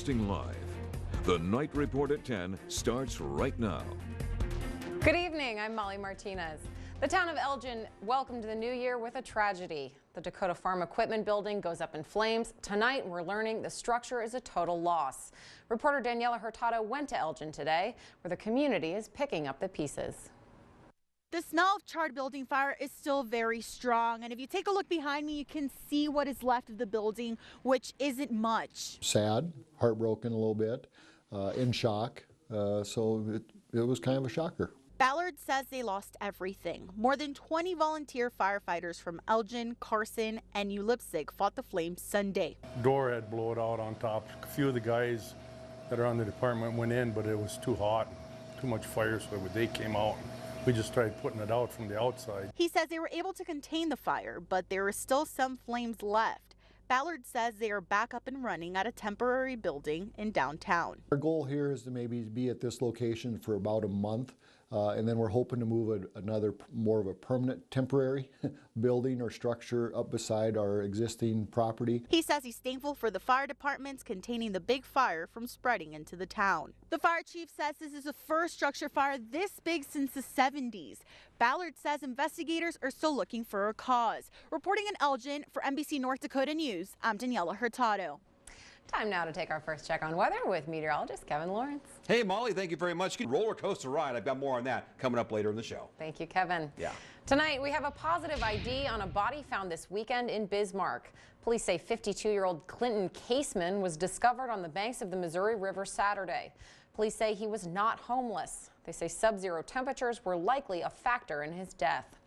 broadcasting live. The Night Report at 10 starts right now. Good evening, I'm Molly Martinez. The town of Elgin welcomed the new year with a tragedy. The Dakota Farm Equipment building goes up in flames. Tonight, we're learning the structure is a total loss. Reporter Daniela Hurtado went to Elgin today, where the community is picking up the pieces. The smell of charred building fire is still very strong, and if you take a look behind me, you can see what is left of the building, which isn't much. Sad, heartbroken a little bit, in shock, so it was kind of a shocker. Ballard says they lost everything. More than 20 volunteer firefighters from Elgin, Carson, and New Leipzig fought the flames Sunday. Door had blown out on top. A few of the guys that are on the department went in, but it was too hot, too much fire, so they came out. We just tried putting it out from the outside. He says they were able to contain the fire, but there are still some flames left. Ballard says they are back up and running at a temporary building in downtown. Our goal here is to maybe be at this location for about a month, and then we're hoping to move another more of a permanent temporary building or structure up beside our existing property. He says he's thankful for the fire departments containing the big fire from spreading into the town. The fire chief says this is the first structure fire this big since the 70s. Ballard says investigators are still looking for a cause. Reporting in Elgin for NBC North Dakota News, I'm Daniela Hurtado. Time now to take our first check on weather with meteorologist Kevin Lawrence. Hey, Molly, thank you very much. Good roller coaster ride. I've got more on that coming up later in the show. Thank you, Kevin. Yeah. Tonight, we have a positive ID on a body found this weekend in Bismarck. Police say 52-year-old Clinton Caseman was discovered on the banks of the Missouri River Saturday. Police say he was not homeless. They say sub-zero temperatures were likely a factor in his death.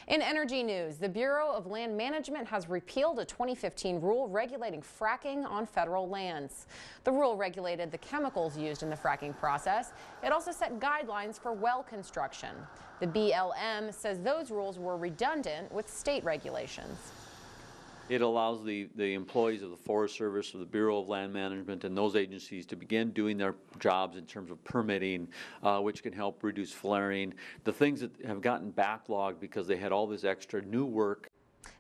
In energy news, the Bureau of Land Management has repealed a 2015 rule regulating fracking on federal lands. The rule regulated the chemicals used in the fracking process. It also set guidelines for well construction. The BLM says those rules were redundant with state regulations. It allows the employees of the Forest Service, of the Bureau of Land Management, and those agencies to begin doing their jobs in terms of permitting, which can help reduce flaring. The things that have gotten backlogged because they had all this extra new work.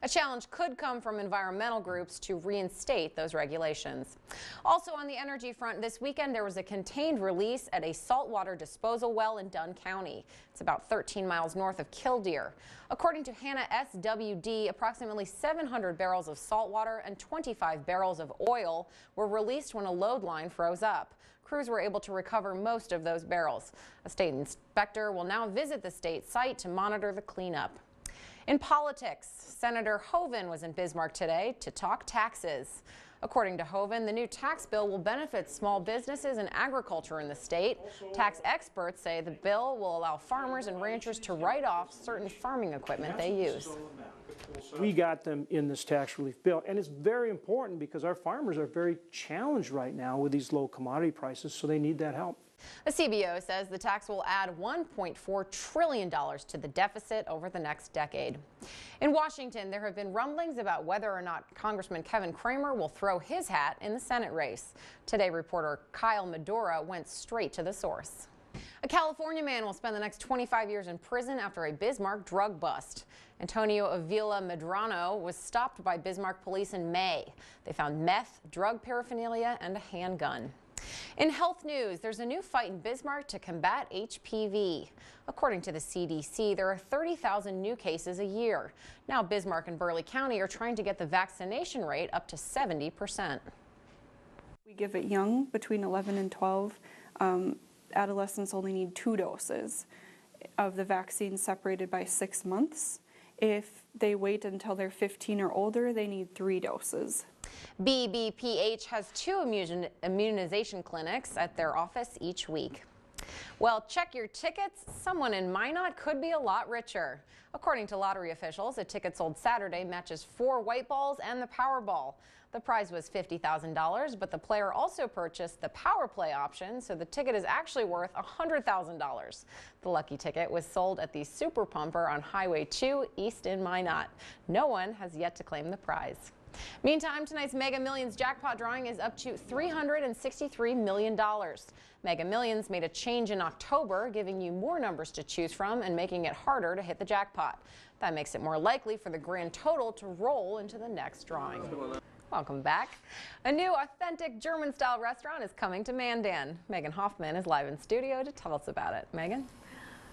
A challenge could come from environmental groups to reinstate those regulations. Also on the energy front, this weekend there was a contained release at a saltwater disposal well in Dunn County. It's about 13 miles north of Killdeer. According to Hannah SWD, approximately 700 barrels of saltwater and 25 barrels of oil were released when a load line froze up. Crews were able to recover most of those barrels. A state inspector will now visit the state site to monitor the cleanup. In politics, Senator Hoeven was in Bismarck today to talk taxes. According to Hoeven, the new tax bill will benefit small businesses and agriculture in the state. Tax experts say the bill will allow farmers and ranchers to write off certain farming equipment they use. We got them in this tax relief bill, and it's very important because our farmers are very challenged right now with these low commodity prices, so they need that help. The CBO says the tax will add $1.4 trillion to the deficit over the next decade. In Washington, there have been rumblings about whether or not Congressman Kevin Cramer will throw his hat in the Senate race. Today, reporter Kyle Medora went straight to the source. A California man will spend the next 25 years in prison after a Bismarck drug bust. Antonio Avila Medrano was stopped by Bismarck police in May. They found meth, drug paraphernalia, and a handgun. In health news, there's a new fight in Bismarck to combat HPV. According to the CDC, there are 30,000 new cases a year. Now Bismarck and Burleigh County are trying to get the vaccination rate up to 70%. We give it young, between 11 and 12. Adolescents only need 2 doses of the vaccine separated by 6 months. If they wait until they're 15 or older, they need 3 doses. BBPH has 2 immunization clinics at their office each week. Well, check your tickets. Someone in Minot could be a lot richer. According to lottery officials, a ticket sold Saturday matches 4 white balls and the Powerball. The prize was $50,000, but the player also purchased the Power Play option, so the ticket is actually worth $100,000. The lucky ticket was sold at the Super Pumper on Highway 2 east in Minot. No one has yet to claim the prize. Meantime, tonight's Mega Millions jackpot drawing is up to $363 million. Mega Millions made a change in October, giving you more numbers to choose from and making it harder to hit the jackpot. That makes it more likely for the grand total to roll into the next drawing. Welcome back. A new authentic German-style restaurant is coming to Mandan. Megan Hoffman is live in studio to tell us about it. Megan?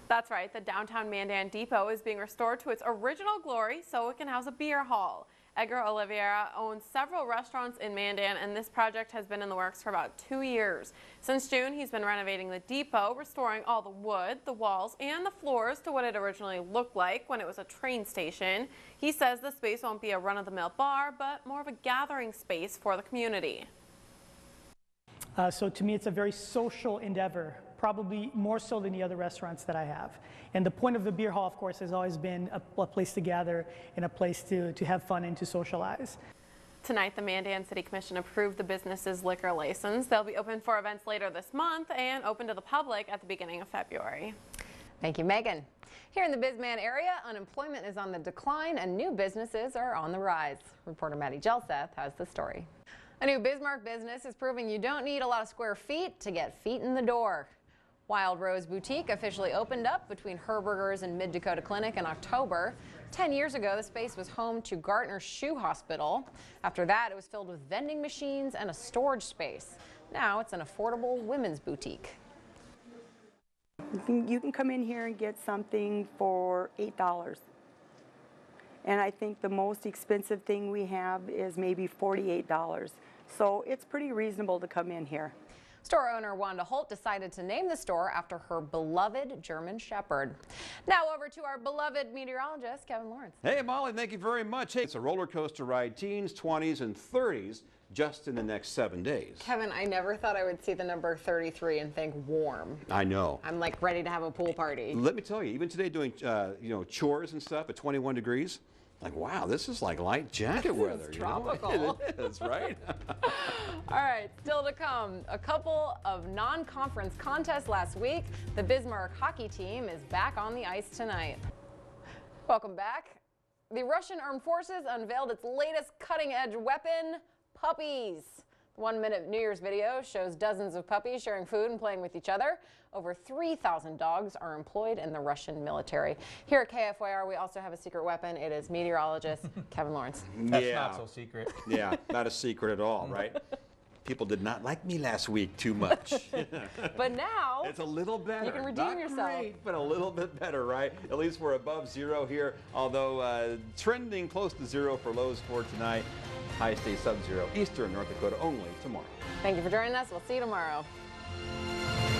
That's right. The downtown Mandan Depot is being restored to its original glory so it can house a beer hall. Edgar Oliveira owns several restaurants in Mandan, and this project has been in the works for about 2 years. Since June, he's been renovating the depot, restoring all the wood, the walls, and the floors to what it originally looked like when it was a train station. He says the space won't be a run-of-the-mill bar, but more of a gathering space for the community. So to me, it's a very social endeavor, probably more so than the other restaurants that I have. And the point of the beer hall, of course, has always been a place to gather and a place to have fun and to socialize. Tonight, the Mandan City Commission approved the business's liquor license. They'll be open for events later this month and open to the public at the beginning of February. Thank you, Megan. Here in the Bisman area, unemployment is on the decline and new businesses are on the rise. Reporter Maddie Jelseth has the story. A new Bismarck business is proving you don't need a lot of square feet to get feet in the door. Wild Rose Boutique officially opened up between Herberger's and Mid-Dakota Clinic in October. 10 years ago, the space was home to Gartner Shoe Hospital. After that, it was filled with vending machines and a storage space. Now it's an affordable women's boutique. You can come in here and get something for $8. And I think the most expensive thing we have is maybe $48. So it's pretty reasonable to come in here. Store owner Wanda Holt decided to name the store after her beloved German Shepherd. Now over to our beloved meteorologist, Kevin Lawrence. Hey, Molly, thank you very much. Hey, it's a roller coaster ride, teens, 20s, and 30s just in the next 7 days. Kevin, I never thought I would see the number 33 and think warm. I know. I'm like ready to have a pool party. Let me tell you, even today doing chores and stuff at 21 degrees, like, wow, this is like light jacket weather. It's tropical. It is, right? All right, still to come, a couple of non-conference contests last week. The Bismarck hockey team is back on the ice tonight. Welcome back. The Russian Armed Forces unveiled its latest cutting-edge weapon, puppies. The 1-minute New Year's video shows dozens of puppies sharing food and playing with each other. Over 3,000 dogs are employed in the Russian military. Here at KFYR, we also have a secret weapon. It is meteorologist Kevin Lawrence. That's not so secret. Yeah, not a secret at all, right? People did not like me last week too much. But now, it's a little better. You can redeem not yourself. Great, but a little bit better, right? At least we're above zero here, although trending close to zero for lows for tonight. High stays sub-zero. Eastern North Dakota only tomorrow. Thank you for joining us. We'll see you tomorrow.